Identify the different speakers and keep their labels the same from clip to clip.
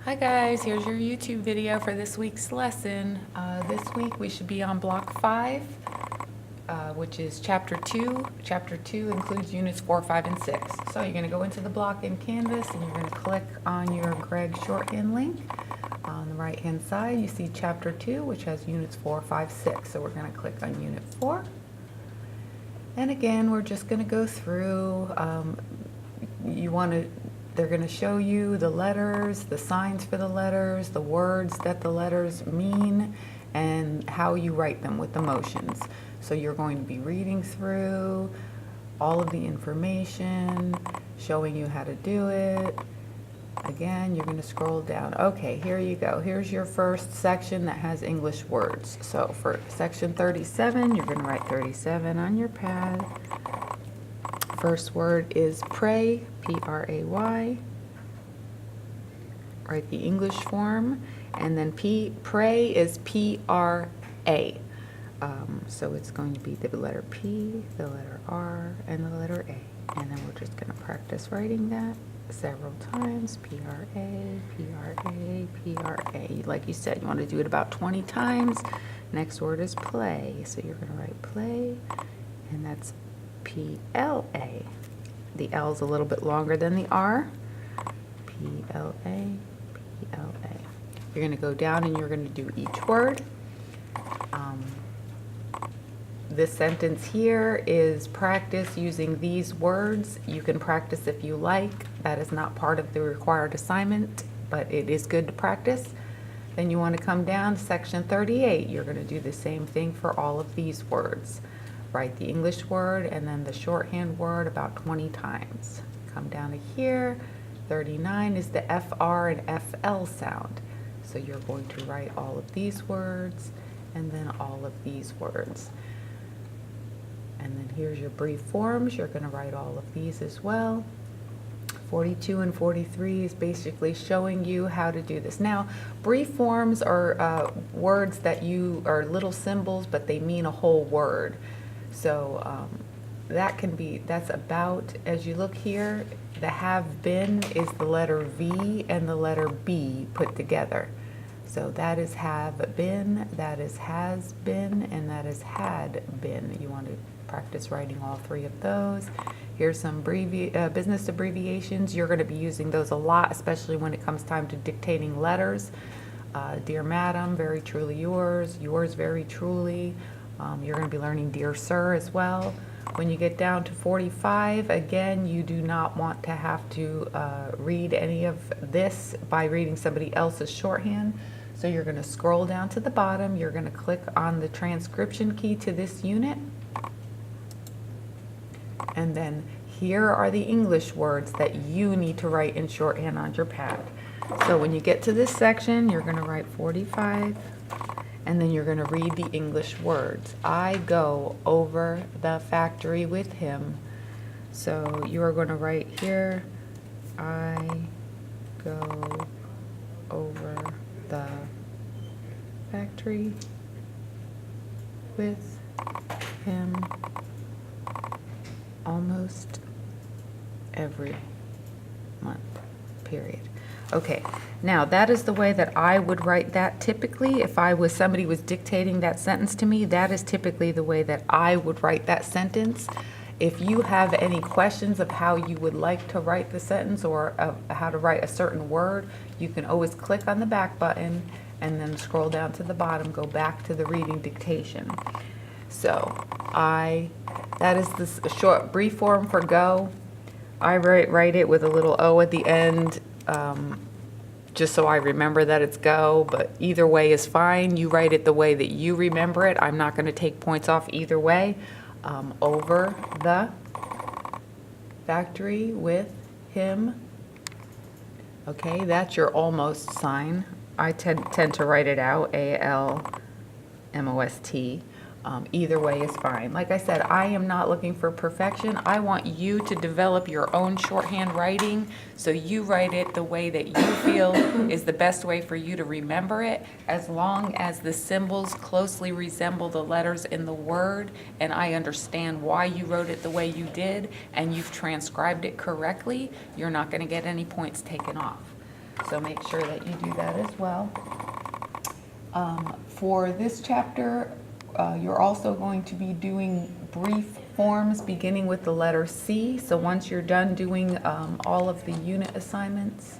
Speaker 1: Hi guys, here's your YouTube video for this week's lesson. This week we should be on block 5, which is chapter 2. Chapter 2 includes units 4, 5, and 6. So you're going to go into the block in Canvas and you're going to click on your Greg Shorthand link. On the right hand side you see chapter 2, which has units 4, 5, 6. So we're going to click on unit 4. And again, we're just going to go through. They're going to show you the letters, the signs for the letters, the words that the letters mean, and how you write them with the motions. So you're going to be reading through all of the information, showing you how to do it. Again, you're going to scroll down. Okay, here you go. Here's your first section that has English words. So for section 37, you're going to write 37 on your pad. First word is pray, P-R-A-Y. Write the English form, and then pray is P-R-A. So it's going to be the letter P, the letter R, and the letter A. And then we're just going to practice writing that several times. P-R-A, P-R-A, P-R-A. Like you said, you want to do it about 20 times. Next word is play. So you're going to write play, and that's P-L-A. The L is a little bit longer than the R. P-L-A, P-L-A. You're going to go down and you're going to do each word. This sentence here is practice using these words. You can practice if you like. That is not part of the required assignment, but it is good to practice. Then you want to come down to section 38. You're going to do the same thing for all of these words. Write the English word and then the shorthand word about 20 times. Come down to here. 39 is the FR and FL sound. So you're going to write all of these words and then all of these words. And then here's your brief forms. You're going to write all of these as well. 42 and 43 is basically showing you how to do this. Now, brief forms are words that are little symbols, but they mean a whole word. So that's about, as you look here, the have been is the letter V and the letter B put together. So that is have been, that is has been, and that is had been. You want to practice writing all three of those. Here's some business abbreviations. You're going to be using those a lot, especially when it comes time to dictating letters. Dear Madam, very truly yours, yours very truly. You're going to be learning Dear Sir as well. When you get down to 45, again, you do not want to have to read any of this by reading somebody else's shorthand. So you're going to scroll down to the bottom. You're going to click on the transcription key to this unit. And then here are the English words that you need to write in shorthand on your pad. So when you get to this section, you're going to write 45. And then you're going to read the English words. I go over the factory with him. So you are going to write here, I go over the factory with him almost every month, period. Okay, now that is the way that I would write that typically. If somebody was dictating that sentence to me, that is typically the way that I would write that sentence. If you have any questions of how you would like to write the sentence or how to write a certain word, you can always click on the back button and then scroll down to the bottom, go back to the reading dictation. So that is the short brief form for go. I write it with a little O at the end, just so I remember that it's go, but either way is fine. You write it the way that you remember it. I'm not going to take points off either way. Over the factory with him. Okay, that's your almost sign. I tend to write it out, A-L-M-O-S-T. Either way is fine. Like I said, I am not looking for perfection. I want you to develop your own shorthand writing, so you write it the way that you feel is the best way for you to remember it, as long as the symbols closely resemble the letters in the word, and I understand why you wrote it the way you did, and you've transcribed it correctly. You're not going to get any points taken off. So make sure that you do that as well. For this chapter, you're also going to be doing brief forms beginning with the letter C. So once you're done doing all of the unit assignments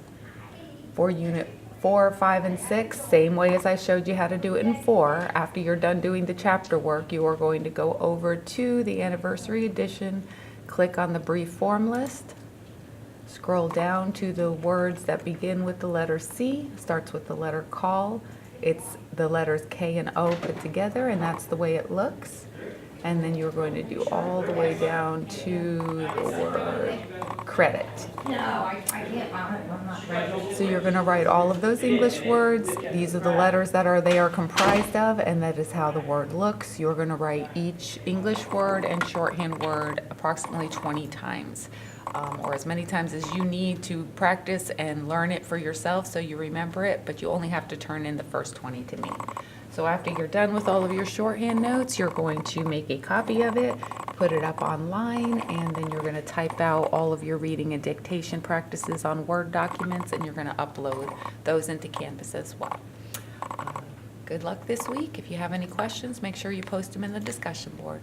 Speaker 1: for unit 4, 5, and 6, same way as I showed you how to do it in 4, after you're done doing the chapter work, you are going to go over to the anniversary edition, click on the brief form list, scroll down to the words that begin with the letter C, starts with the letter call. It's the letters K and O put together, and that's the way it looks. And then you're going to do all the way down to the word credit.
Speaker 2: No, I can't, I'm not ready.
Speaker 1: So you're going to write all of those English words. These are the letters that they are comprised of, and that is how the word looks. You're going to write each English word and shorthand word approximately 20 times. Or as many times as you need to practice and learn it for yourself so you remember it, but you only have to turn in the first 20 to me. So after you're done with all of your shorthand notes, you're going to make a copy of it, put it up online, and then you're going to type out all of your reading and dictation practices on Word documents, and you're going to upload those into Canvas as well. Good luck this week. If you have any questions, make sure you post them in the discussion board.